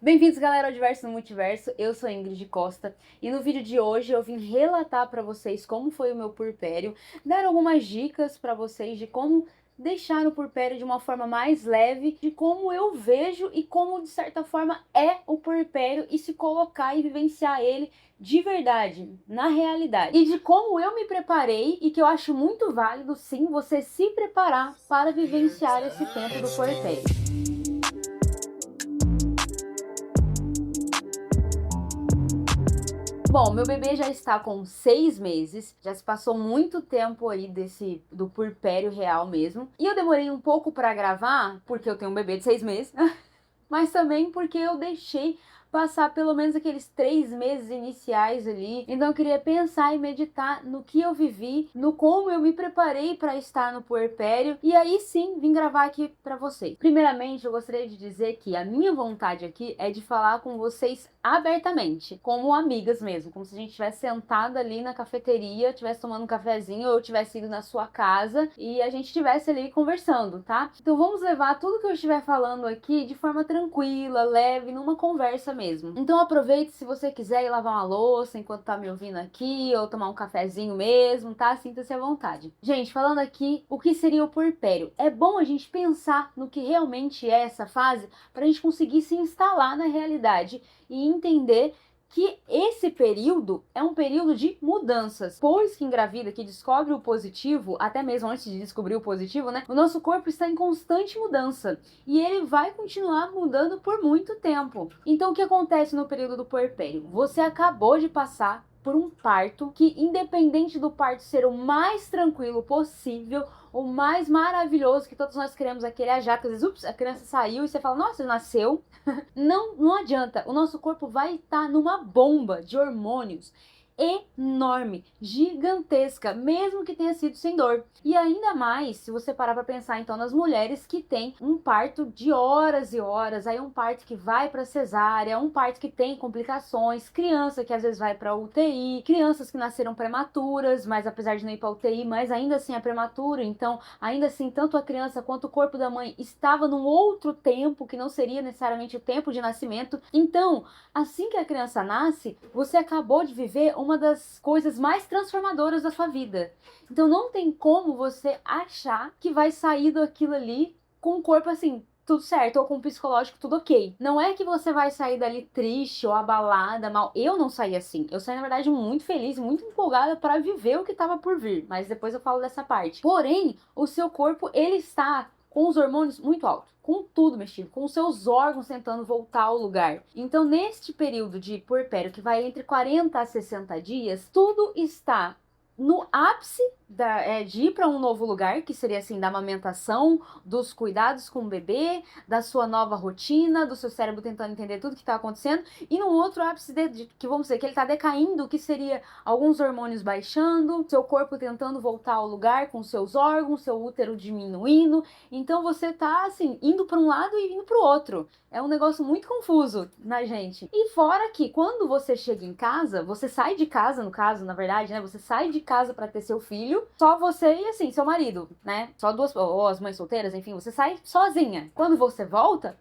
Bem-vindos, galera, ao Diverso no Multiverso. Eu sou a Ingrid Costa e no vídeo de hoje eu vim relatar pra vocês como foi o meu puerpério, dar algumas dicas pra vocês de como deixar o puerpério de uma forma mais leve, de como eu vejo e como de certa forma é o puerpério e se colocar e vivenciar ele de verdade, na realidade. E de como eu me preparei e que eu acho muito válido sim você se preparar para vivenciar esse tempo do puerpério. Bom, meu bebê já está com 6 meses, já se passou muito tempo aí do puerpério real mesmo. E eu demorei um pouco para gravar, porque eu tenho um bebê de 6 meses, mas também porque eu deixei passar pelo menos aqueles 3 meses iniciais ali. Então eu queria pensar e meditar no que eu vivi, no como eu me preparei para estar no puerpério e aí sim vim gravar aqui para vocês. Primeiramente, eu gostaria de dizer que a minha vontade aqui é de falar com vocês abertamente, como amigas mesmo, como se a gente estivesse sentada ali na cafeteria, estivesse tomando um cafezinho ou eu tivesse ido na sua casa e a gente estivesse ali conversando, tá? Então vamos levar tudo que eu estiver falando aqui de forma tranquila, leve, numa conversa mesmo. Então aproveite se você quiser ir lavar uma louça enquanto tá me ouvindo aqui, ou tomar um cafezinho mesmo, tá? Sinta-se à vontade. Gente, falando aqui, o que seria o puerpério? É bom a gente pensar no que realmente é essa fase para a gente conseguir se instalar na realidade e entender que esse período é um período de mudanças. Depois que engravida, que descobre o positivo, até mesmo antes de descobrir o positivo, né? O nosso corpo está em constante mudança e ele vai continuar mudando por muito tempo. Então o que acontece no período do puerpério? Você acabou de passar por um parto que, independente do parto ser o mais tranquilo possível, o mais maravilhoso que todos nós queremos, aquele ajato, que às vezes, ups, a criança saiu e você fala, nossa, nasceu. Não adianta, o nosso corpo vai estar numa bomba de hormônios enorme, gigantesca, mesmo que tenha sido sem dor. E ainda mais se você parar para pensar então nas mulheres que têm um parto de horas e horas, aí um parto que vai para cesárea, um parto que tem complicações, criança que às vezes vai para UTI, crianças que nasceram prematuras, mas apesar de não ir para UTI, mas ainda assim é prematuro, então ainda assim tanto a criança quanto o corpo da mãe estava num outro tempo que não seria necessariamente o tempo de nascimento. Então, assim que a criança nasce, você acabou de viver uma das coisas mais transformadoras da sua vida. Então não tem como você achar que vai sair daquilo ali com o corpo assim, tudo certo, ou com o psicológico tudo ok. Não é que você vai sair dali triste ou abalada, mal. Eu não saí assim. Eu saí, na verdade, muito feliz, muito empolgada para viver o que estava por vir. Mas depois eu falo dessa parte. Porém, o seu corpo, ele está com os hormônios muito altos, com tudo mexido, com os seus órgãos tentando voltar ao lugar. Então, neste período de puerpério, que vai entre 40 a 60 dias, tudo está no ápice de ir para um novo lugar, que seria assim, da amamentação, dos cuidados com o bebê, da sua nova rotina, do seu cérebro tentando entender tudo que está acontecendo, e no outro ápice que vamos dizer que ele está decaindo, que seria alguns hormônios baixando, seu corpo tentando voltar ao lugar com seus órgãos, seu útero diminuindo. Então você tá assim, indo para um lado e indo para o outro. É um negócio muito confuso na gente. E fora que quando você chega em casa, você sai de casa, no caso, na verdade, né? Você sai de casa para ter seu filho, só você e assim, seu marido, né? Só duas, ou as mães solteiras, enfim, você sai sozinha. Quando você volta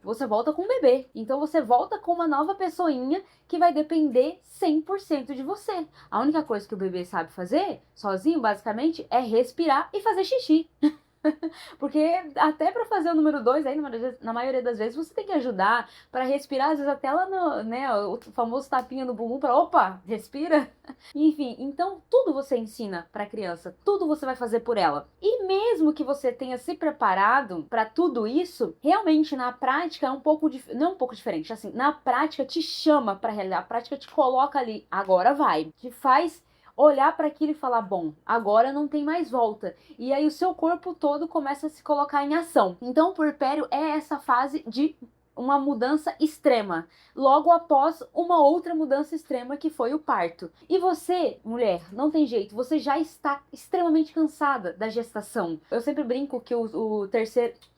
com o bebê. Então você volta com uma nova pessoinha que vai depender 100% de você. A única coisa que o bebê sabe fazer, sozinho, basicamente, é respirar e fazer xixi. Porque até para fazer o número 2, aí na maioria das vezes você tem que ajudar para respirar, às vezes até lá no, né, o famoso tapinha no bumbum para, opa, respira. Enfim, então tudo você ensina para a criança, tudo você vai fazer por ela. E mesmo que você tenha se preparado para tudo isso, realmente na prática é um pouco não é um pouco diferente, assim, na prática te chama para realidade, a prática te coloca ali, agora vai, te faz olhar para aquilo e falar, bom, agora não tem mais volta. E aí o seu corpo todo começa a se colocar em ação. Então o puerpério é essa fase de uma mudança extrema, logo após uma outra mudança extrema que foi o parto. E você, mulher, não tem jeito, você já está extremamente cansada da gestação. Eu sempre brinco que o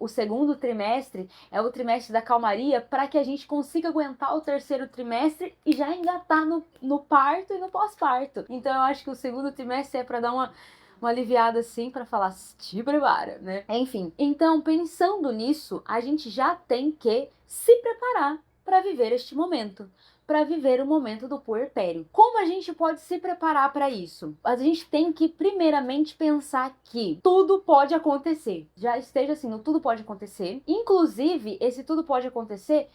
segundo trimestre é o trimestre da calmaria para que a gente consiga aguentar o terceiro trimestre e já engatar no parto e no pós-parto. Então eu acho que o segundo trimestre é para dar uma aliviada assim para falar, te prepara, né? Enfim, então pensando nisso, a gente já tem que se preparar para viver este momento, para viver o momento do puerpério. Como a gente pode se preparar para isso? A gente tem que primeiramente pensar que tudo pode acontecer. Já esteja assim, no tudo pode acontecer. Inclusive, esse tudo pode acontecer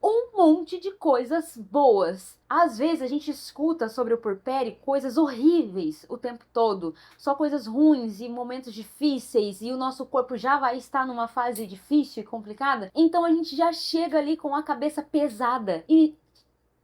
um monte de coisas boas. Às vezes a gente escuta sobre o puerpério coisas horríveis o tempo todo, só coisas ruins e momentos difíceis, e o nosso corpo já vai estar numa fase difícil e complicada. Então a gente já chega ali com a cabeça pesada e,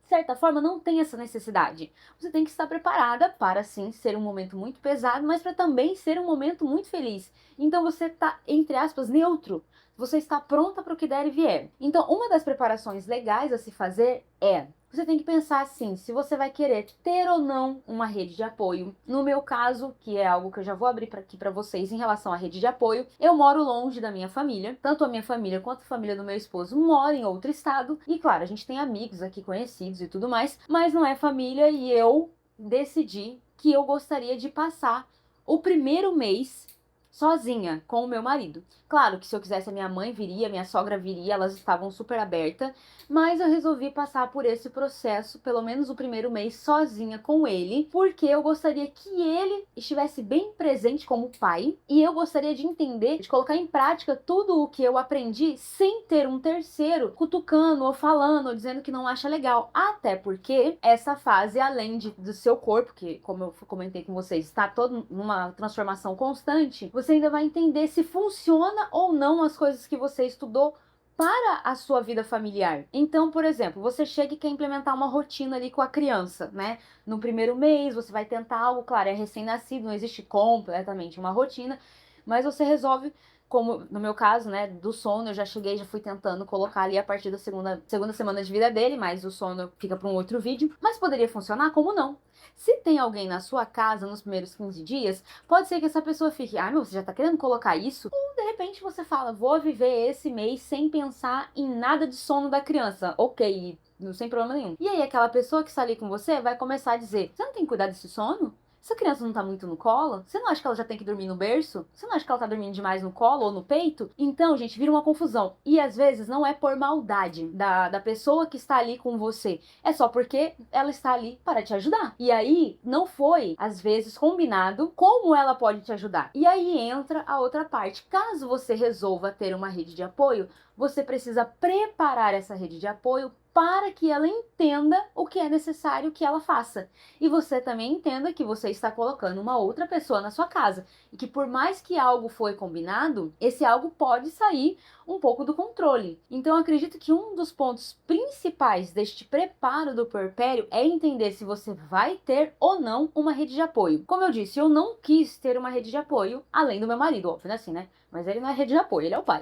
de certa forma, não tem essa necessidade. Você tem que estar preparada para, sim, ser um momento muito pesado, mas para também ser um momento muito feliz. Então você está, entre aspas, neutro. Você está pronta para o que der e vier. Então, uma das preparações legais a se fazer é: você tem que pensar assim, se você vai querer ter ou não uma rede de apoio. No meu caso, que é algo que eu já vou abrir aqui para vocês em relação à rede de apoio, eu moro longe da minha família. Tanto a minha família quanto a família do meu esposo moram em outro estado. E claro, a gente tem amigos aqui conhecidos e tudo mais, mas não é família, e eu decidi que eu gostaria de passar o primeiro mês sozinha com o meu marido. Claro que se eu quisesse, a minha mãe viria, a minha sogra viria, elas estavam super abertas, mas eu resolvi passar por esse processo, pelo menos o primeiro mês, sozinha com ele, porque eu gostaria que ele estivesse bem presente como pai, e eu gostaria de entender, de colocar em prática tudo o que eu aprendi sem ter um terceiro cutucando ou falando ou dizendo que não acha legal. Até porque essa fase, além do seu corpo, que como eu comentei com vocês, está todo numa transformação constante, você ainda vai entender se funciona ou não as coisas que você estudou para a sua vida familiar. Então, por exemplo, você chega e quer implementar uma rotina ali com a criança, né? No primeiro mês, você vai tentar algo, claro, é recém-nascido, não existe completamente uma rotina, mas você resolve, como no meu caso, né, do sono, eu já fui tentando colocar ali a partir da segunda semana de vida dele, mas o sono fica para um outro vídeo. Mas poderia funcionar, como não? Se tem alguém na sua casa nos primeiros 15 dias, pode ser que essa pessoa fique: ah, meu, você já tá querendo colocar isso? Ou de repente você fala: vou viver esse mês sem pensar em nada de sono da criança. Ok, sem problema nenhum. E aí aquela pessoa que está ali com você vai começar a dizer: você não tem que cuidar desse sono? Essa criança não tá muito no colo? Você não acha que ela já tem que dormir no berço? Você não acha que ela tá dormindo demais no colo ou no peito? Então, gente, vira uma confusão. E às vezes não é por maldade da pessoa que está ali com você. É só porque ela está ali para te ajudar. E aí, não foi, às vezes, combinado como ela pode te ajudar. E aí entra a outra parte. Caso você resolva ter uma rede de apoio, você precisa preparar essa rede de apoio para que ela entenda o que é necessário que ela faça. E você também entenda que você está colocando uma outra pessoa na sua casa. E que por mais que algo foi combinado, esse algo pode sair um pouco do controle. Então eu acredito que um dos pontos principais deste preparo do puerpério é entender se você vai ter ou não uma rede de apoio. Como eu disse, eu não quis ter uma rede de apoio, além do meu marido, óbvio, assim, né? Mas ele não é rede de apoio, ele é o pai.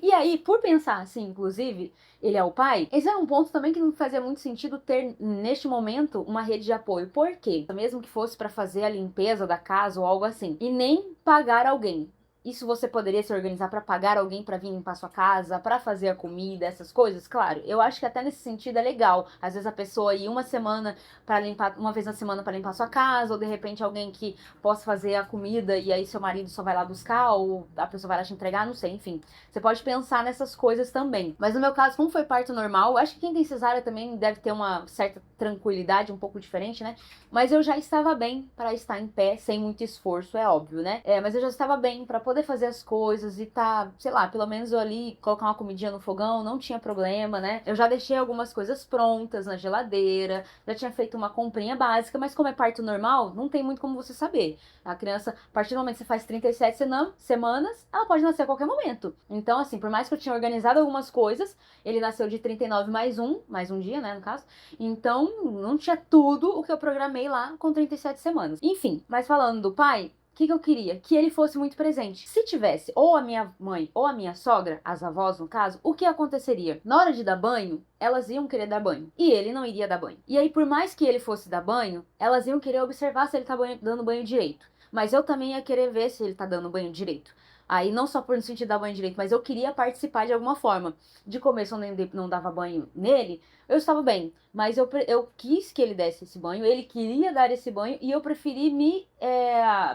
E aí, por pensar assim, inclusive, ele é o pai, esse é um ponto também que não fazia muito sentido ter, neste momento, uma rede de apoio. Por quê? Mesmo que fosse para fazer a limpeza da casa ou algo assim. E nem pagar alguém. Isso você poderia se organizar para pagar alguém para vir limpar sua casa, para fazer a comida, essas coisas? Claro, eu acho que até nesse sentido é legal. Às vezes a pessoa ir uma semana para limpar, uma vez na semana para limpar sua casa, ou de repente alguém que possa fazer a comida e aí seu marido só vai lá buscar, ou a pessoa vai lá te entregar, não sei, enfim. Você pode pensar nessas coisas também. Mas no meu caso, como foi parto normal, eu acho que quem tem cesárea também deve ter uma certa tranquilidade, um pouco diferente, né? Mas eu já estava bem para estar em pé, sem muito esforço, é óbvio, né? Mas eu já estava bem para poder fazer as coisas e tá, sei lá, pelo menos eu ali colocar uma comidinha no fogão, não tinha problema, né? Eu já deixei algumas coisas prontas na geladeira, já tinha feito uma comprinha básica, mas como é parto normal, não tem muito como você saber. A criança, a partir do momento que você faz 37 semanas, ela pode nascer a qualquer momento. Então, assim, por mais que eu tinha organizado algumas coisas, ele nasceu de 39 mais um dia, né, no caso. Então, não tinha tudo o que eu programei lá com 37 semanas. Enfim, mas falando do pai, o que eu queria? Que ele fosse muito presente. Se tivesse ou a minha mãe ou a minha sogra, as avós no caso, o que aconteceria? Na hora de dar banho, elas iam querer dar banho. E ele não iria dar banho. E aí, por mais que ele fosse dar banho, elas iam querer observar se ele tá dando banho direito. Mas eu também ia querer ver se ele tá dando banho direito. Aí, não só por no sentido de dar banho direito, mas eu queria participar de alguma forma. De começo, eu não dava banho nele, eu estava bem. Mas eu quis que ele desse esse banho, ele queria dar esse banho, e eu preferi me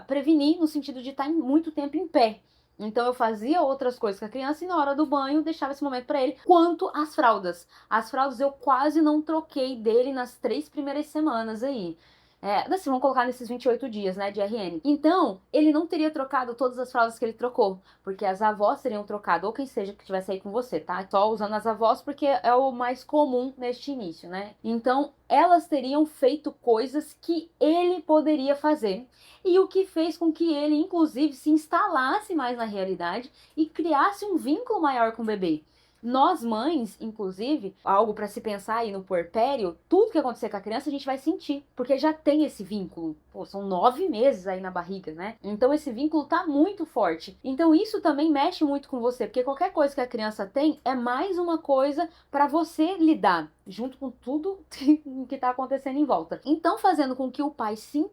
prevenir no sentido de estar muito tempo em pé. Então eu fazia outras coisas com a criança e na hora do banho deixava esse momento pra ele. Quanto às fraldas. As fraldas eu quase não troquei dele nas 3 primeiras semanas aí. Assim, vamos colocar nesses 28 dias, né, de RN. Então, ele não teria trocado todas as fraldas que ele trocou, porque as avós teriam trocado, ou quem seja que tivesse aí com você, tá? Só usando as avós porque é o mais comum neste início, né? Então, elas teriam feito coisas que ele poderia fazer. E o que fez com que ele, inclusive, se instalasse mais na realidade e criasse um vínculo maior com o bebê. Nós mães, inclusive, algo para se pensar aí no puerpério, tudo que acontecer com a criança a gente vai sentir, porque já tem esse vínculo. Pô, são 9 meses aí na barriga, né? Então esse vínculo tá muito forte. Então isso também mexe muito com você, porque qualquer coisa que a criança tem é mais uma coisa para você lidar, junto com tudo que tá acontecendo em volta. Então fazendo com que o pai se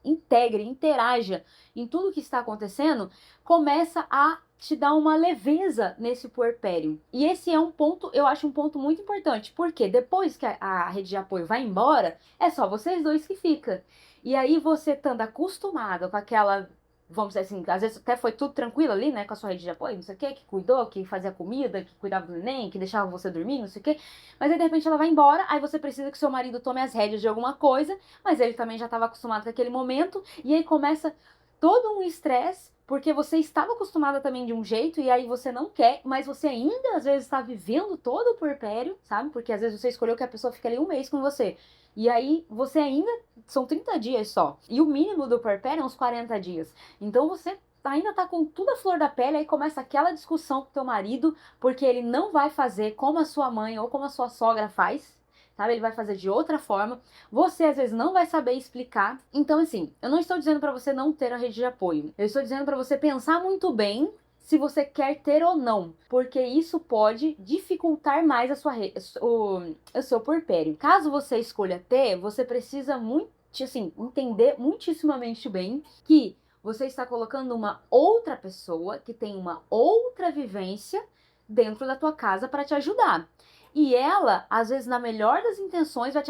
integre, interaja em tudo que está acontecendo, começa a te dar uma leveza nesse puerpério. E esse é um ponto, eu acho um ponto muito importante, porque depois que a rede de apoio vai embora, é só vocês dois que fica. E aí você estando acostumado com aquela, vamos dizer assim, às vezes até foi tudo tranquilo ali, né, com a sua rede de apoio, não sei o que cuidou, que fazia comida, que cuidava do neném, que deixava você dormir, não sei o que. Mas aí de repente ela vai embora, aí você precisa que seu marido tome as rédeas de alguma coisa, mas ele também já estava acostumado com aquele momento, e aí começa todo um estresse, porque você estava acostumada também de um jeito, e aí você não quer, mas você ainda às vezes está vivendo todo o puerpério, sabe? Porque às vezes você escolheu que a pessoa fique ali um mês com você. E aí você ainda, são 30 dias só, e o mínimo do puerpério é uns 40 dias. Então você ainda tá com tudo a flor da pele, aí começa aquela discussão com teu marido, porque ele não vai fazer como a sua mãe ou como a sua sogra faz, sabe? Ele vai fazer de outra forma. Você às vezes não vai saber explicar. Então assim, eu não estou dizendo para você não ter a rede de apoio. Eu estou dizendo para você pensar muito bem se você quer ter ou não, porque isso pode dificultar mais a sua o seu puerpério. Caso você escolha ter, você precisa muito, assim, entender muitíssimamente bem que você está colocando uma outra pessoa que tem uma outra vivência dentro da tua casa para te ajudar. E ela, às vezes, na melhor das intenções, vai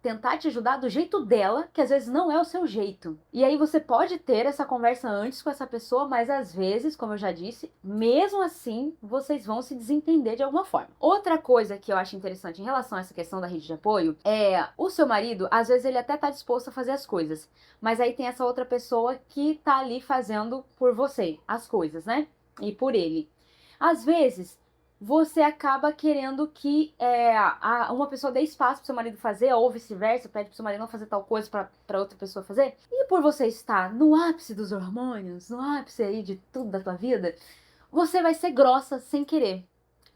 tentar te ajudar do jeito dela, que às vezes não é o seu jeito. E aí você pode ter essa conversa antes com essa pessoa, mas às vezes, como eu já disse, mesmo assim, vocês vão se desentender de alguma forma. Outra coisa que eu acho interessante em relação a essa questão da rede de apoio é o seu marido, às vezes ele até tá disposto a fazer as coisas, mas aí tem essa outra pessoa que tá ali fazendo por você as coisas, né? E por ele. Às vezes, você acaba querendo que uma pessoa dê espaço pro seu marido fazer, ou vice-versa, pede pro seu marido não fazer tal coisa pra outra pessoa fazer. E por você estar no ápice dos hormônios, no ápice aí de tudo da tua vida, você vai ser grossa sem querer.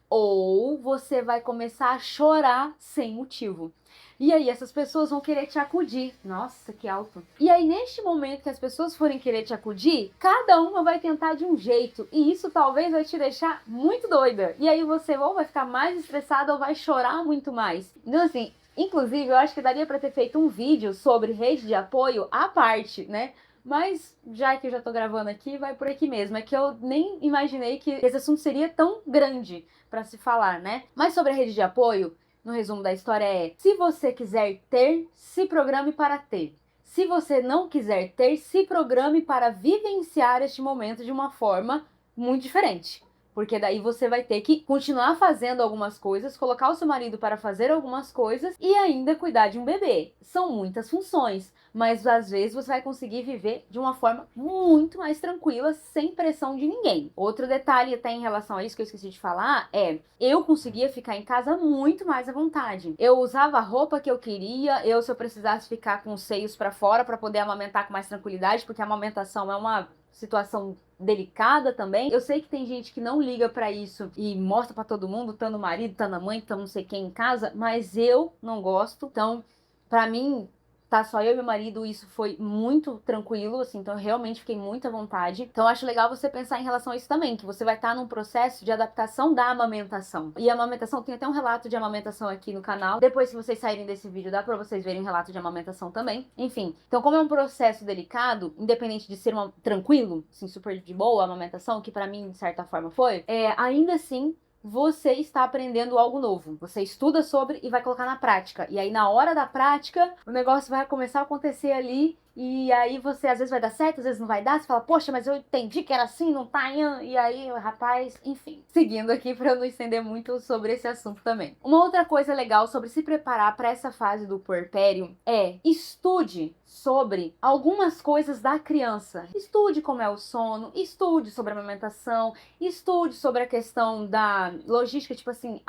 Ou você vai começar a chorar sem motivo. E aí essas pessoas vão querer te acudir. Nossa, que alto. E aí neste momento que as pessoas forem querer te acudir, cada uma vai tentar de um jeito. E isso talvez vai te deixar muito doida. E aí você ou vai ficar mais estressada ou vai chorar muito mais. Então assim, inclusive eu acho que daria pra ter feito um vídeo sobre rede de apoio à parte, né? Mas, já que eu já tô gravando aqui, vai por aqui mesmo. É que eu nem imaginei que esse assunto seria tão grande para se falar, né? Mas sobre a rede de apoio, no resumo da história é: se você quiser ter, se programe para ter. Se você não quiser ter, se programe para vivenciar este momento de uma forma muito diferente. Porque daí você vai ter que continuar fazendo algumas coisas, colocar o seu marido para fazer algumas coisas e ainda cuidar de um bebê. São muitas funções, mas às vezes você vai conseguir viver de uma forma muito mais tranquila, sem pressão de ninguém. Outro detalhe até em relação a isso que eu esqueci de falar é: eu conseguia ficar em casa muito mais à vontade. Eu usava a roupa que eu queria, se eu precisasse ficar com os seios para fora para poder amamentar com mais tranquilidade, porque a amamentação é uma situação delicada também. Eu sei que tem gente que não liga pra isso e mostra pra todo mundo, tá no marido, tá na mãe, tá não sei quem em casa, mas eu não gosto. Então, pra mim, tá só eu e meu marido, isso foi muito tranquilo, assim, então eu realmente fiquei muito à vontade. Então eu acho legal você pensar em relação a isso também, que você vai estar num processo de adaptação da amamentação. E a amamentação, tem até um relato de amamentação aqui no canal. Depois, se vocês saírem desse vídeo, dá pra vocês verem um relato de amamentação também. Enfim, então como é um processo delicado, independente de ser tranquilo, assim, super de boa a amamentação, que pra mim, de certa forma, foi, ainda assim, você está aprendendo algo novo. Você estuda sobre e vai colocar na prática. E aí, na hora da prática, o negócio vai começar a acontecer ali E aí você às vezes vai dar certo, às vezes não vai dar, você fala, poxa, mas eu entendi que era assim, não tá, e aí, rapaz, enfim. Seguindo aqui pra eu não estender muito sobre esse assunto também. Uma outra coisa legal sobre se preparar para essa fase do puerpério é estude sobre algumas coisas da criança. Estude como é o sono, estude sobre a amamentação, estude sobre a questão da logística, tipo assim,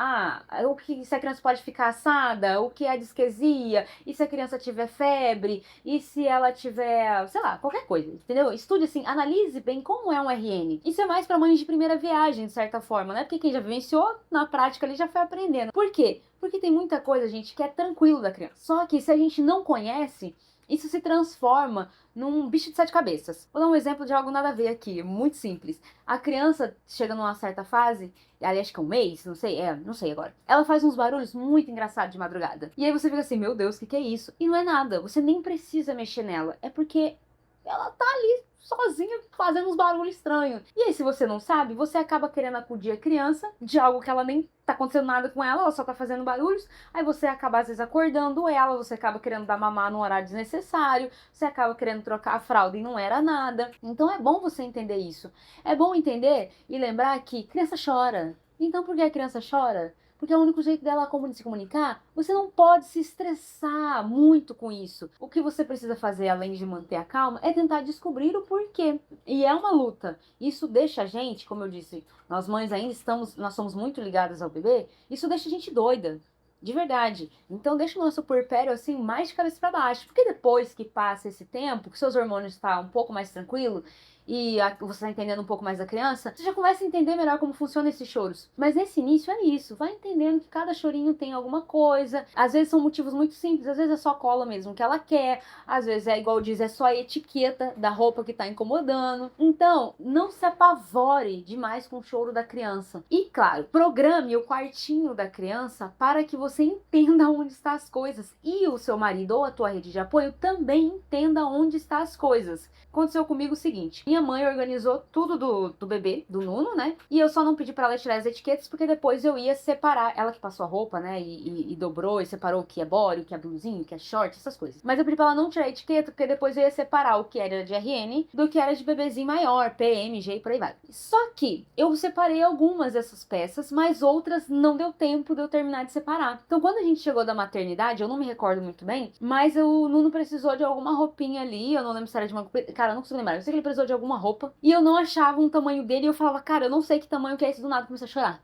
o que se a criança pode ficar assada, o que é disquesia, e se a criança tiver febre, e se ela tiver, sei lá, qualquer coisa, entendeu? Estude assim, analise bem como é um RN. Isso é mais para mães de primeira viagem, de certa forma, né? Porque quem já vivenciou, na prática ali já foi aprendendo. Por quê? Porque tem muita coisa, gente, que é tranquilo da criança. Só que se a gente não conhece, isso se transforma num bicho de sete cabeças. Vou dar um exemplo de algo nada a ver aqui, muito simples. A criança chega numa certa fase, ali acho que é um mês, não sei agora. Ela faz uns barulhos muito engraçados de madrugada. E aí você fica assim, meu Deus, o que é isso? E não é nada, você nem precisa mexer nela. É porque ela tá ali sozinha fazendo uns barulhos estranhos. E aí, se você não sabe, você acaba querendo acudir a criança de algo que ela nem tá acontecendo nada com ela só tá fazendo barulhos. Aí você acaba, às vezes, acordando ela, você acaba querendo dar mamar num horário desnecessário, você acaba querendo trocar a fralda e não era nada. Então é bom você entender isso. É bom entender e lembrar que criança chora. Então por que a criança chora? Porque é o único jeito dela se comunicar. Você não pode se estressar muito com isso. O que você precisa fazer, além de manter a calma, é tentar descobrir o porquê. E é uma luta. Isso deixa a gente, como eu disse, nós mães ainda nós somos muito ligadas ao bebê, isso deixa a gente doida. De verdade. Então deixa o nosso puerpério assim mais de cabeça para baixo. Porque depois que passa esse tempo, que seus hormônios estão um pouco mais tranquilo, e você está entendendo um pouco mais da criança, você já começa a entender melhor como funcionam esses choros. Mas nesse início é isso, vai entendendo que cada chorinho tem alguma coisa. Às vezes são motivos muito simples, às vezes é só cola mesmo que ela quer, às vezes é igual diz, é só a etiqueta da roupa que tá incomodando. Então, não se apavore demais com o choro da criança. E claro, programe o quartinho da criança para que você entenda onde estão as coisas. E o seu marido ou a tua rede de apoio também entenda onde estão as coisas. Aconteceu comigo o seguinte, minha mãe organizou tudo do bebê, do Nuno, né? E eu só não pedi pra ela tirar as etiquetas, porque depois eu ia separar. Ela que passou a roupa, né? E dobrou e separou o que é body, o que é blusinho, o que é short, essas coisas. Mas eu pedi pra ela não tirar a etiqueta, porque depois eu ia separar o que era de RN do que era de bebezinho maior, PMG e por aí vai. Só que eu separei algumas dessas peças, mas outras não deu tempo de eu terminar de separar. Então quando a gente chegou da maternidade, eu não me recordo muito bem, mas o Nuno precisou de alguma roupinha ali, eu não lembro se era de uma... Cara, eu não consigo lembrar. Eu sei que ele precisou de alguma roupa. E eu não achava um tamanho dele. E eu falava, cara, eu não sei que tamanho que é esse. Do nada comecei a chorar.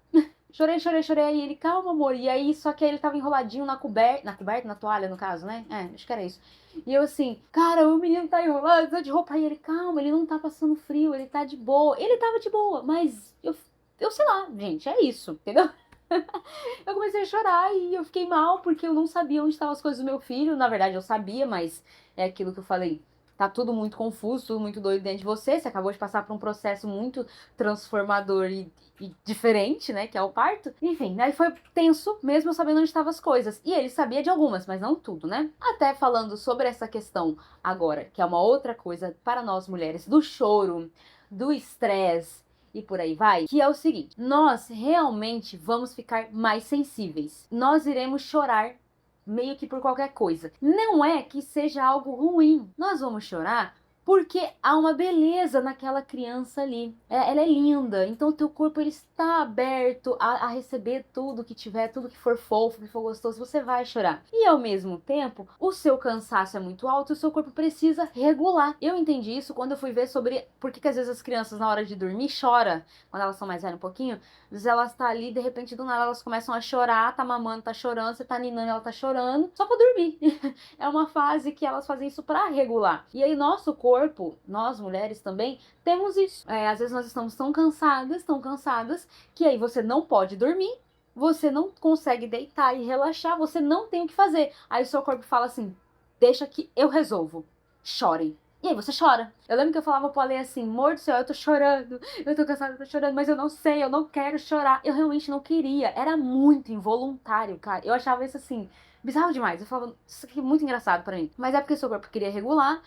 Chorei, chorei, chorei. Aí ele, calma, amor. E aí, só que aí ele tava enroladinho na coberta. Na coberta? Na toalha, no caso, né? Acho que era isso. E eu assim, cara, o menino tá enrolado, precisa de roupa. Aí ele, calma, ele não tá passando frio. Ele tá de boa. Ele tava de boa, mas eu sei lá, gente, é isso, entendeu? Eu comecei a chorar e eu fiquei mal porque eu não sabia onde estavam as coisas do meu filho. Na verdade, eu sabia, mas é aquilo que eu falei. Tá tudo muito confuso, tudo muito doido dentro de você. Você acabou de passar por um processo muito transformador e diferente, né? Que é o parto. Enfim, aí foi tenso, mesmo eu sabendo onde estavam as coisas. E ele sabia de algumas, mas não tudo, né? Até falando sobre essa questão agora, que é uma outra coisa para nós mulheres, do choro, do estresse e por aí vai, que é o seguinte: nós realmente vamos ficar mais sensíveis. Nós iremos chorar meio que por qualquer coisa. Não é que seja algo ruim. Nós vamos chorar porque há uma beleza naquela criança ali. Ela é linda, então o teu corpo ele está aberto a receber tudo que tiver, tudo que for fofo, que for gostoso, você vai chorar. E ao mesmo tempo, o seu cansaço é muito alto e o seu corpo precisa regular. Eu entendi isso quando eu fui ver sobre por que às vezes as crianças na hora de dormir choram, quando elas são mais velhas um pouquinho, às vezes elas estão ali, de repente do nada elas começam a chorar, tá mamando, tá chorando, você tá ninando, ela tá chorando, só pra dormir. É uma fase que elas fazem isso pra regular. E aí nosso corpo, nós mulheres também, temos isso. Às vezes nós estamos tão cansadas, que aí você não pode dormir, você não consegue deitar e relaxar, você não tem o que fazer. Aí o seu corpo fala assim, deixa que eu resolvo, chorem. E aí você chora. Eu lembro que eu falava pro Ale assim, amor do céu, eu tô chorando, eu tô cansada, eu tô chorando, mas eu não sei, eu não quero chorar. Eu realmente não queria, era muito involuntário, cara. Eu achava isso assim, bizarro demais. Eu falava, isso aqui é muito engraçado pra mim. Mas é porque seu corpo queria regular,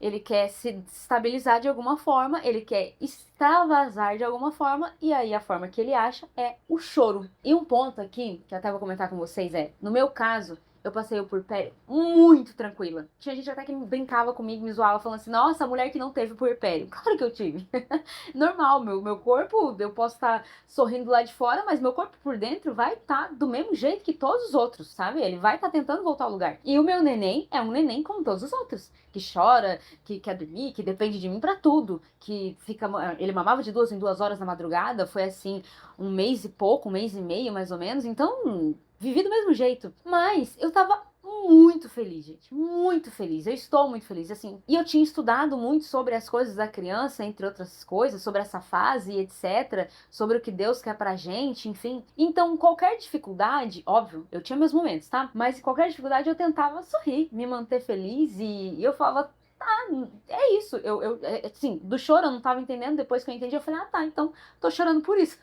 ele quer se estabilizar de alguma forma, ele quer extravasar de alguma forma, e aí a forma que ele acha é o choro. E um ponto aqui, que eu até vou comentar com vocês, no meu caso, eu passei o puerpério muito tranquila. Tinha gente até que brincava comigo, me zoava, falando assim, nossa, mulher que não teve puerpério. Claro que eu tive. Normal, meu corpo, eu posso estar sorrindo lá de fora, mas meu corpo por dentro vai estar do mesmo jeito que todos os outros, sabe? Ele vai estar tentando voltar ao lugar. E o meu neném é um neném como todos os outros, que chora, que quer dormir, que depende de mim pra tudo, que fica... Ele mamava de 2 em 2 horas na madrugada, foi assim, um mês e pouco, um mês e meio, mais ou menos, então... Vivi do mesmo jeito. Mas eu tava muito feliz, gente. Muito feliz. Eu estou muito feliz, assim. E eu tinha estudado muito sobre as coisas da criança, entre outras coisas, sobre essa fase, etc. Sobre o que Deus quer pra gente, enfim. Então, qualquer dificuldade, óbvio, eu tinha meus momentos, tá? Mas qualquer dificuldade eu tentava sorrir, me manter feliz e eu falava, tá, é isso. Assim, do choro eu não tava entendendo, depois que eu entendi, eu falei, ah, tá, então tô chorando por isso.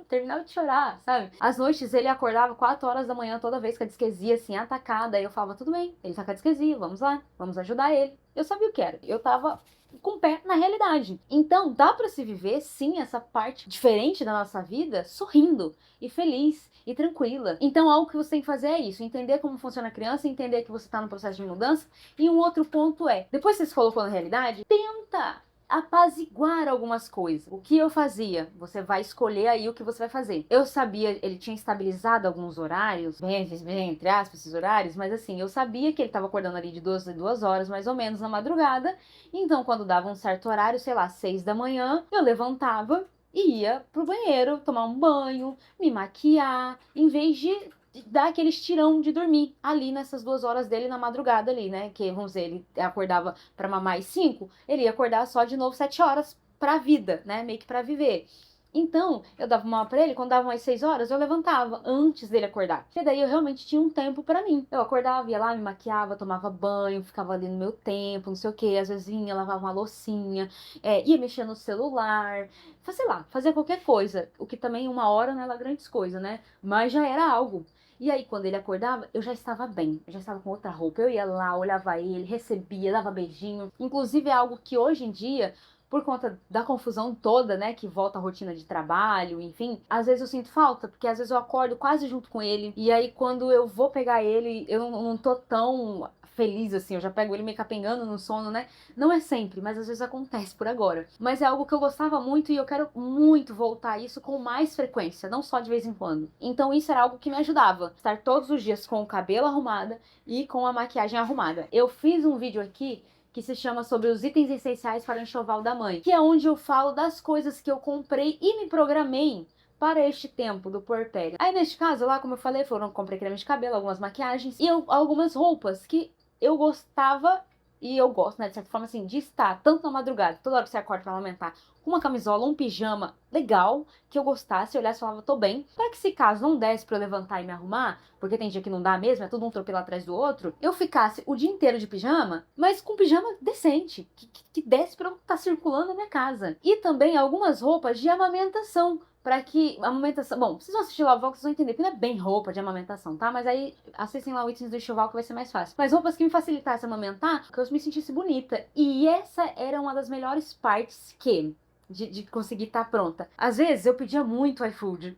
Terminava de chorar, sabe? Às noites ele acordava 4 horas da manhã toda vez com a disquesia assim, atacada. Aí eu falava, tudo bem, ele tá com a disquesia, vamos lá, vamos ajudar ele. Eu sabia o que era. Eu tava com o pé na realidade. Então, dá pra se viver, sim, essa parte diferente da nossa vida, sorrindo e feliz e tranquila. Então, algo que você tem que fazer é isso, entender como funciona a criança, entender que você tá no processo de mudança. E um outro ponto é, depois que você se colocou na realidade, tenta apaziguar algumas coisas. O que eu fazia? Você vai escolher aí o que você vai fazer. Eu sabia, ele tinha estabilizado alguns horários, bem entre aspas, esses horários, mas assim, eu sabia que ele estava acordando ali de 2 em 2 horas, mais ou menos, na madrugada. Então, quando dava um certo horário, sei lá, 6 da manhã, eu levantava e ia pro banheiro, tomar um banho, me maquiar, em vez de dar aquele estirão de dormir ali nessas 2 horas dele na madrugada ali, né? Que, vamos dizer, ele acordava pra mamar às 5, ele ia acordar só de novo 7 horas pra vida, né? Meio que pra viver. Então, eu dava uma pra ele, quando dava umas 6 horas, eu levantava antes dele acordar. E daí eu realmente tinha um tempo pra mim. Eu acordava, ia lá, me maquiava, tomava banho, ficava ali no meu tempo, não sei o quê. Às vezes vinha, lavava uma loucinha, ia mexer no celular, sei lá, fazer qualquer coisa. O que também 1 hora não era grandes coisas, né? Mas já era algo. E aí, quando ele acordava, eu já estava bem, eu já estava com outra roupa. Eu ia lá, olhava ele, recebia, dava beijinho. Inclusive, é algo que hoje em dia, por conta da confusão toda, né, que volta a rotina de trabalho, enfim, às vezes eu sinto falta, porque às vezes eu acordo quase junto com ele. E aí, quando eu vou pegar ele, eu não tô tão feliz assim, eu já pego ele meio capengando no sono, né? Não é sempre, mas às vezes acontece por agora. Mas é algo que eu gostava muito e eu quero muito voltar a isso com mais frequência, não só de vez em quando. Então isso era algo que me ajudava, estar todos os dias com o cabelo arrumado e com a maquiagem arrumada. Eu fiz um vídeo aqui que se chama sobre os itens essenciais para o enxoval da mãe, que é onde eu falo das coisas que eu comprei e me programei para este tempo do puerpério. Aí neste caso, lá como eu falei, comprei creme de cabelo, algumas maquiagens e algumas roupas que eu gostava e eu gosto, né, de certa forma, assim, de estar tanto na madrugada, toda hora que você acorda pra amamentar, com uma camisola, um pijama legal, que eu gostasse, eu olhasse e falava, tô bem, para que se caso não desse pra eu levantar e me arrumar, porque tem dia que não dá mesmo, é tudo um tropelo atrás do outro, eu ficasse o dia inteiro de pijama, mas com pijama decente, que desse pra eu estar circulando na minha casa. E também algumas roupas de amamentação, pra que a amamentação... Bom, vocês vão assistir lá o vlog, vocês vão entender, porque não é bem roupa de amamentação, tá? Mas aí assistem lá o itens do enxoval que vai ser mais fácil. Mas roupas que me facilitassem amamentar, que eu me sentisse bonita. E essa era uma das melhores partes de conseguir estar pronta. Às vezes eu pedia muito iFood.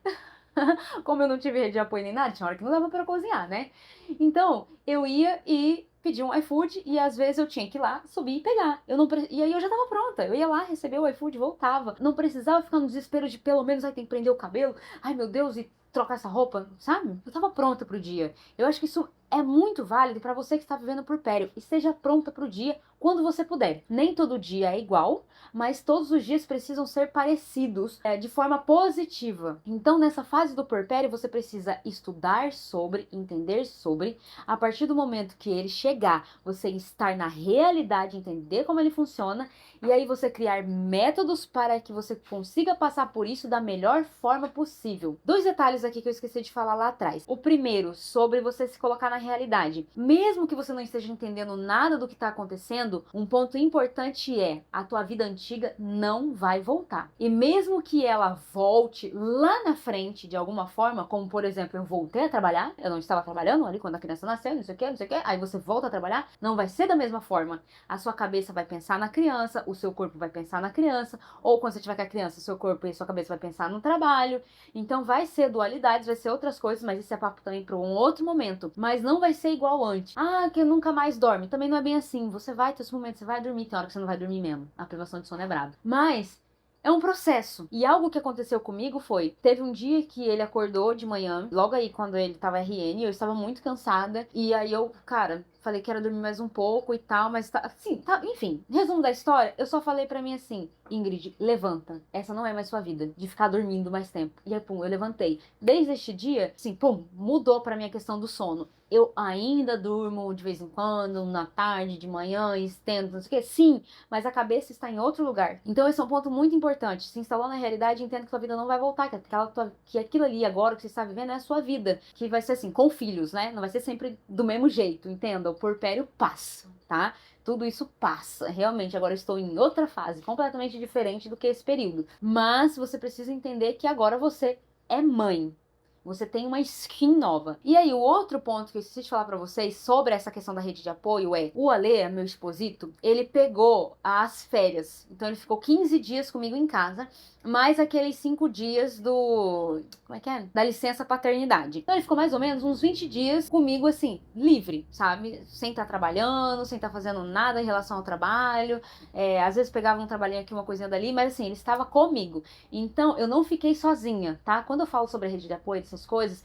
Como eu não tive rede de apoio nem nada, tinha hora que não dava pra cozinhar, né? Então, eu ia e pedir um iFood e às vezes eu tinha que ir lá, subir e pegar. E aí eu já tava pronta. Eu ia lá, receber o iFood, voltava. Não precisava ficar no desespero de pelo menos, ai, tem que prender o cabelo. Ai, meu Deus, e trocar essa roupa, sabe? Eu tava pronta pro dia. Eu acho que isso é muito válido pra você que está vivendo puerpério. Esteja pronta pro dia quando você puder. Nem todo dia é igual, mas todos os dias precisam ser parecidos de forma positiva. Então, nessa fase do puerpério, você precisa estudar sobre, entender sobre. A partir do momento que ele chegar, você estar na realidade, entender como ele funciona, e aí você criar métodos para que você consiga passar por isso da melhor forma possível. 2 detalhes aqui que eu esqueci de falar lá atrás. O primeiro, sobre você se colocar na realidade. Mesmo que você não esteja entendendo nada do que está acontecendo, um ponto importante é, a tua vida antiga não vai voltar. E mesmo que ela volte lá na frente de alguma forma, como por exemplo, eu voltei a trabalhar, eu não estava trabalhando ali quando a criança nasceu, não sei o que, aí você volta a trabalhar, não vai ser da mesma forma. A sua cabeça vai pensar na criança, o seu corpo vai pensar na criança, ou quando você tiver com a criança, seu corpo e sua cabeça vai pensar no trabalho. Então vai ser dualidades, vai ser outras coisas, mas isso é papo também para um outro momento. Mas não vai ser igual antes. Ah, que nunca mais dorme. Também não é bem assim. Você vai ter esse momento, você vai dormir, tem hora que você não vai dormir mesmo. A privação de sono é braba. Mas é um processo. E algo que aconteceu comigo foi, teve um dia que ele acordou de manhã, logo aí quando ele tava RN, eu estava muito cansada, e aí eu, cara, falei que era dormir mais um pouco e tal, mas assim, enfim, resumo da história, eu só falei pra mim assim, Ingrid, levanta, essa não é mais sua vida, de ficar dormindo mais tempo. E aí, pum, eu levantei. Desde este dia, assim, pum, mudou pra mim a questão do sono. Eu ainda durmo de vez em quando, na tarde, de manhã, estendo, não sei o que, sim, mas a cabeça está em outro lugar. Então esse é um ponto muito importante. Se instalou na realidade, entenda que sua vida não vai voltar, que aquilo ali agora que você está vivendo é a sua vida. Que vai ser assim, com filhos, né? Não vai ser sempre do mesmo jeito, entenda? O puerpério passa, tá? Tudo isso passa. Realmente, agora eu estou em outra fase, completamente diferente do que esse período. Mas você precisa entender que agora você é mãe. Você tem uma skin nova. E aí, o outro ponto que eu esqueci de falar pra vocês sobre essa questão da rede de apoio é: o Ale, meu esposito, ele pegou as férias. Então, ele ficou 15 dias comigo em casa, mais aqueles 5 dias do... como é que é? Da licença paternidade. Então, ele ficou mais ou menos uns 20 dias comigo, assim, livre, sabe? Sem estar trabalhando, sem estar fazendo nada em relação ao trabalho. Às vezes pegava um trabalhinho aqui, uma coisinha dali, mas assim, ele estava comigo. Então, eu não fiquei sozinha, tá? Quando eu falo sobre a rede de apoio, essas coisas,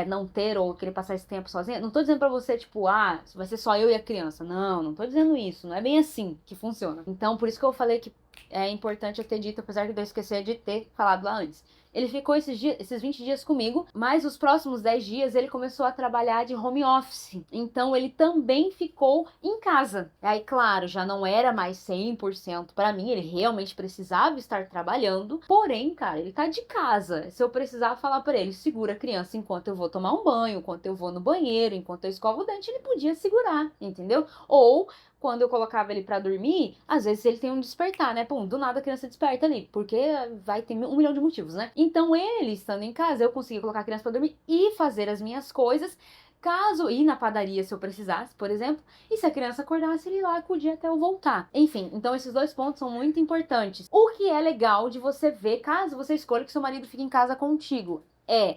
não ter ou querer passar esse tempo sozinha, não tô dizendo pra você, tipo, vai ser só eu e a criança. Não tô dizendo isso. Não é bem assim que funciona. Então, por isso que eu falei que é importante eu ter dito, apesar de eu esquecer de ter falado lá antes. Ele ficou esses 20 dias comigo, mas os próximos 10 dias ele começou a trabalhar de home office. Então ele também ficou em casa. Aí, claro, já não era mais 100% para mim, ele realmente precisava estar trabalhando. Porém, cara, ele tá de casa. Se eu precisar falar para ele, segura a criança enquanto eu vou tomar um banho, enquanto eu vou no banheiro, enquanto eu escovo o dente, ele podia segurar, entendeu? Ou quando eu colocava ele pra dormir, às vezes ele tem um despertar, né? Pum, do nada a criança desperta ali, porque vai ter 1 milhão de motivos, né? Então ele, estando em casa, eu conseguia colocar a criança pra dormir e fazer as minhas coisas, caso ir na padaria se eu precisasse, por exemplo, e se a criança acordasse, ele lá acudia até eu voltar. Enfim, então esses 2 pontos são muito importantes. O que é legal de você ver, caso você escolha que seu marido fique em casa contigo,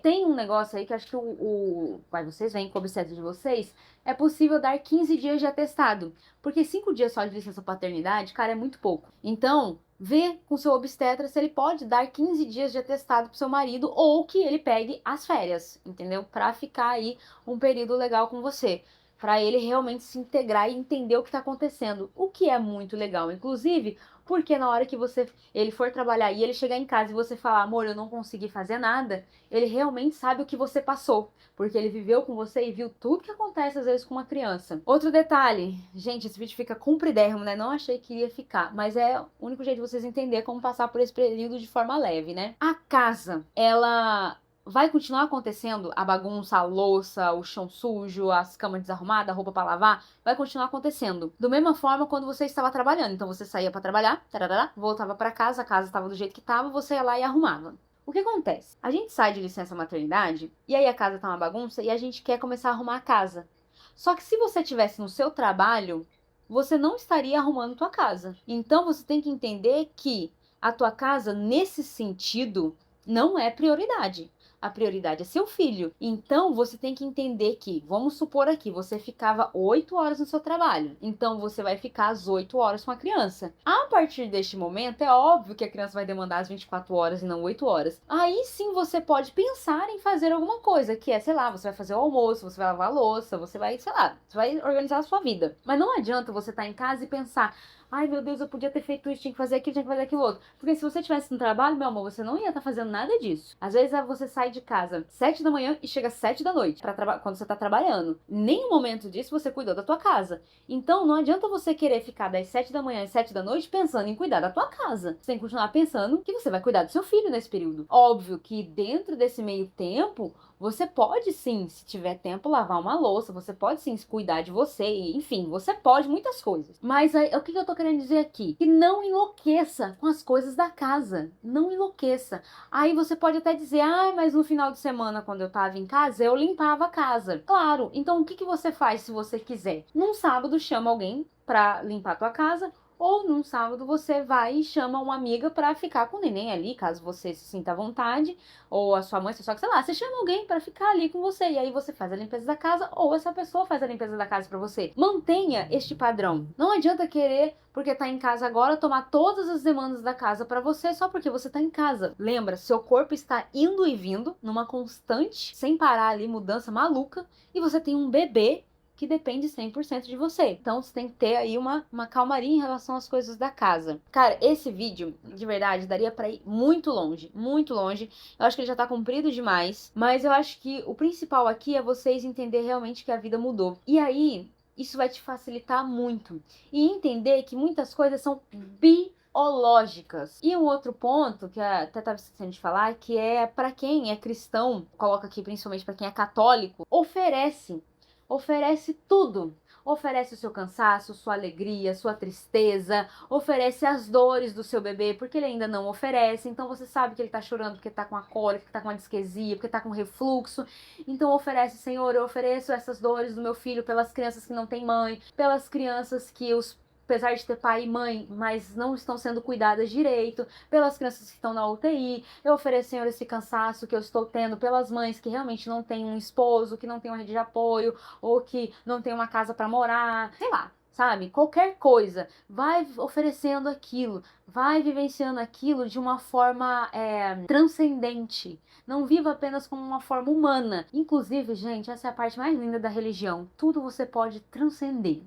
tem um negócio aí que acho que vocês veem com o obstetra de vocês, é possível dar 15 dias de atestado. Porque 5 dias só de licença paternidade, cara, é muito pouco. Então, vê com seu obstetra se ele pode dar 15 dias de atestado pro seu marido ou que ele pegue as férias, entendeu? Pra ficar aí um período legal com você. Pra ele realmente se integrar e entender o que tá acontecendo. O que é muito legal, inclusive, porque na hora que ele for trabalhar e ele chegar em casa e você falar, amor, eu não consegui fazer nada, ele realmente sabe o que você passou, porque ele viveu com você e viu tudo que acontece às vezes com uma criança. Outro detalhe, gente, esse vídeo fica compridérrimo, né? Não achei que iria ficar, mas é o único jeito de vocês entenderem como passar por esse período de forma leve, né? A casa, ela vai continuar acontecendo, a bagunça, a louça, o chão sujo, as camas desarrumadas, a roupa pra lavar, vai continuar acontecendo. Da mesma forma quando você estava trabalhando. Então você saía pra trabalhar, tarará, voltava pra casa, a casa estava do jeito que estava, você ia lá e arrumava. O que acontece? A gente sai de licença maternidade e aí a casa tá uma bagunça e a gente quer começar a arrumar a casa. Só que se você estivesse no seu trabalho, você não estaria arrumando tua casa. Então você tem que entender que a tua casa, nesse sentido, não é prioridade. A prioridade é seu filho. Então, você tem que entender que, vamos supor aqui, você ficava 8 horas no seu trabalho. Então, você vai ficar as 8 horas com a criança. A partir deste momento, é óbvio que a criança vai demandar as 24 horas e não 8 horas. Aí sim, você pode pensar em fazer alguma coisa, que é, sei lá, você vai fazer o almoço, você vai lavar a louça, você vai, sei lá, você vai organizar a sua vida. Mas não adianta você estar em casa e pensar, ai meu Deus, eu podia ter feito isso, tinha que fazer aquilo, tinha que fazer aquilo outro. Porque se você estivesse no trabalho, meu amor, você não ia estar fazendo nada disso. Às vezes você sai de casa 7 da manhã e chega 7 da noite quando você tá trabalhando. Nem um momento disso você cuidou da tua casa. Então não adianta você querer ficar das 7 da manhã às 7 da noite pensando em cuidar da tua casa. Você tem que continuar pensando que você vai cuidar do seu filho nesse período. Óbvio que dentro desse meio tempo, você pode sim, se tiver tempo, lavar uma louça, você pode sim cuidar de você, enfim, você pode muitas coisas. Mas aí, o que eu tô querendo dizer aqui? Que não enlouqueça com as coisas da casa, não enlouqueça. Aí você pode até dizer, mas no final de semana, quando eu tava em casa, eu limpava a casa. Claro, então o que você faz se você quiser? Num sábado, chama alguém pra limpar a tua casa, ou num sábado você vai e chama uma amiga pra ficar com o neném ali, caso você se sinta à vontade, ou a sua mãe, sua sogra, sei lá, você chama alguém pra ficar ali com você, e aí você faz a limpeza da casa, ou essa pessoa faz a limpeza da casa pra você. Mantenha este padrão. Não adianta querer, porque tá em casa agora, tomar todas as demandas da casa pra você, só porque você tá em casa. Lembra, seu corpo está indo e vindo, numa constante, sem parar ali, mudança maluca, e você tem um bebê que depende 100% de você. Então você tem que ter aí uma calmaria em relação às coisas da casa. Cara, esse vídeo, de verdade, daria pra ir muito longe, muito longe. Eu acho que ele já tá comprido demais, mas eu acho que o principal aqui é vocês entenderem realmente que a vida mudou. E aí, isso vai te facilitar muito. E entender que muitas coisas são biológicas. E um outro ponto que eu até estava esquecendo de falar, que é para quem é cristão, coloca aqui principalmente para quem é católico, oferece tudo. Oferece o seu cansaço, sua alegria, sua tristeza, oferece as dores do seu bebê, porque ele ainda não oferece, então você sabe que ele tá chorando porque tá com a cólica, porque tá com a disquesia, porque tá com refluxo, então oferece, Senhor, eu ofereço essas dores do meu filho pelas crianças que não têm mãe, pelas crianças que apesar de ter pai e mãe, mas não estão sendo cuidadas direito, pelas crianças que estão na UTI, eu ofereço, Senhor, esse cansaço que eu estou tendo pelas mães que realmente não têm um esposo, que não têm uma rede de apoio, ou que não têm uma casa para morar, sei lá, sabe? Qualquer coisa, vai oferecendo aquilo, vai vivenciando aquilo de uma forma transcendente. Não viva apenas como uma forma humana. Inclusive, gente, essa é a parte mais linda da religião. Tudo você pode transcender.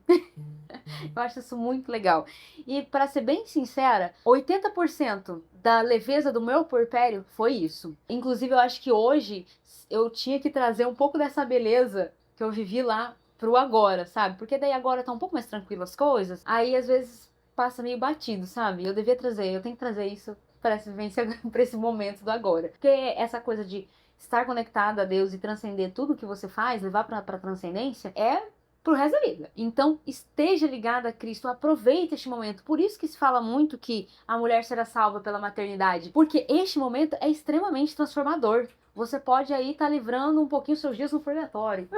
Eu acho isso muito legal. E para ser bem sincera, 80% da leveza do meu puerpério foi isso. Inclusive, eu acho que hoje eu tinha que trazer um pouco dessa beleza que eu vivi lá pro agora, sabe? Porque daí agora tá um pouco mais tranquilo as coisas. Aí às vezes passa meio batido, sabe? Eu tenho que trazer isso para essa vivência, para esse momento do agora. Porque essa coisa de estar conectado a Deus e transcender tudo que você faz, levar pra transcendência, é pro resto da vida. Então, esteja ligada a Cristo, aproveite este momento. Por isso que se fala muito que a mulher será salva pela maternidade, porque este momento é extremamente transformador. Você pode aí estar livrando um pouquinho seus dias no purgatório.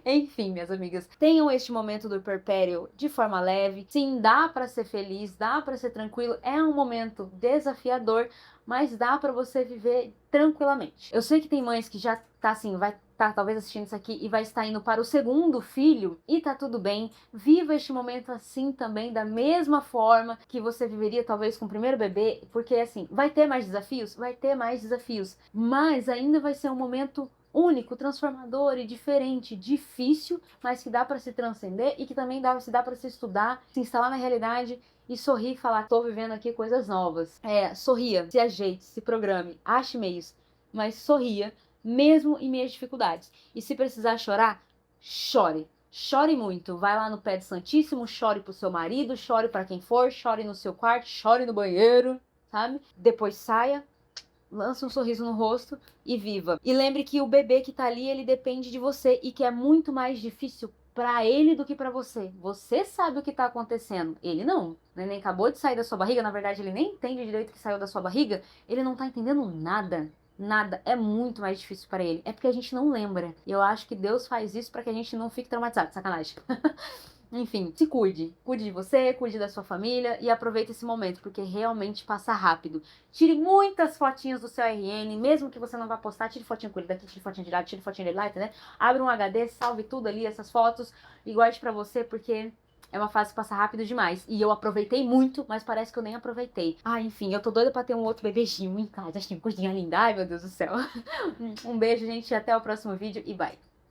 Enfim, minhas amigas, tenham este momento do puerpério de forma leve. Sim, dá pra ser feliz, dá pra ser tranquilo. É um momento desafiador, mas dá pra você viver tranquilamente. Eu sei que tem mães que já tá assim, vai estar talvez assistindo isso aqui e vai estar indo para o segundo filho e tá tudo bem. Viva este momento assim também, da mesma forma que você viveria talvez com o primeiro bebê, porque assim, vai ter mais desafios? Vai ter mais desafios, mas ainda vai ser um momento único, transformador e diferente, difícil, mas que dá para se transcender e que também dá para se estudar, se instalar na realidade e sorrir e falar, tô vivendo aqui coisas novas. Sorria, se ajeite, se programe, ache meios, mas sorria, mesmo em meio às dificuldades. E se precisar chorar, chore. Chore muito. Vai lá no pé do Santíssimo, chore pro seu marido, chore para quem for, chore no seu quarto, chore no banheiro, sabe? Depois saia, lance um sorriso no rosto e viva. E lembre que o bebê que tá ali, ele depende de você e que é muito mais difícil pra ele do que pra você. Você sabe o que tá acontecendo, ele não. O neném acabou de sair da sua barriga, na verdade ele nem entende direito que saiu da sua barriga, ele não tá entendendo nada. Nada, é muito mais difícil para ele. É porque a gente não lembra. E eu acho que Deus faz isso para que a gente não fique traumatizado, sacanagem. Enfim, se cuide. Cuide de você, cuide da sua família e aproveite esse momento, porque realmente passa rápido. Tire muitas fotinhas do seu RN, mesmo que você não vá postar, tire fotinho com ele daqui, tire fotinho de lá, tire fotinho de lá, né? Abre um HD, salve tudo ali, essas fotos, e guarde pra você, porque é uma fase que passa rápido demais. E eu aproveitei muito, mas parece que eu nem aproveitei. Enfim, eu tô doida pra ter um outro bebezinho em casa. Achei uma coisinha linda. Ai, meu Deus do céu. Um beijo, gente. Até o próximo vídeo e bye.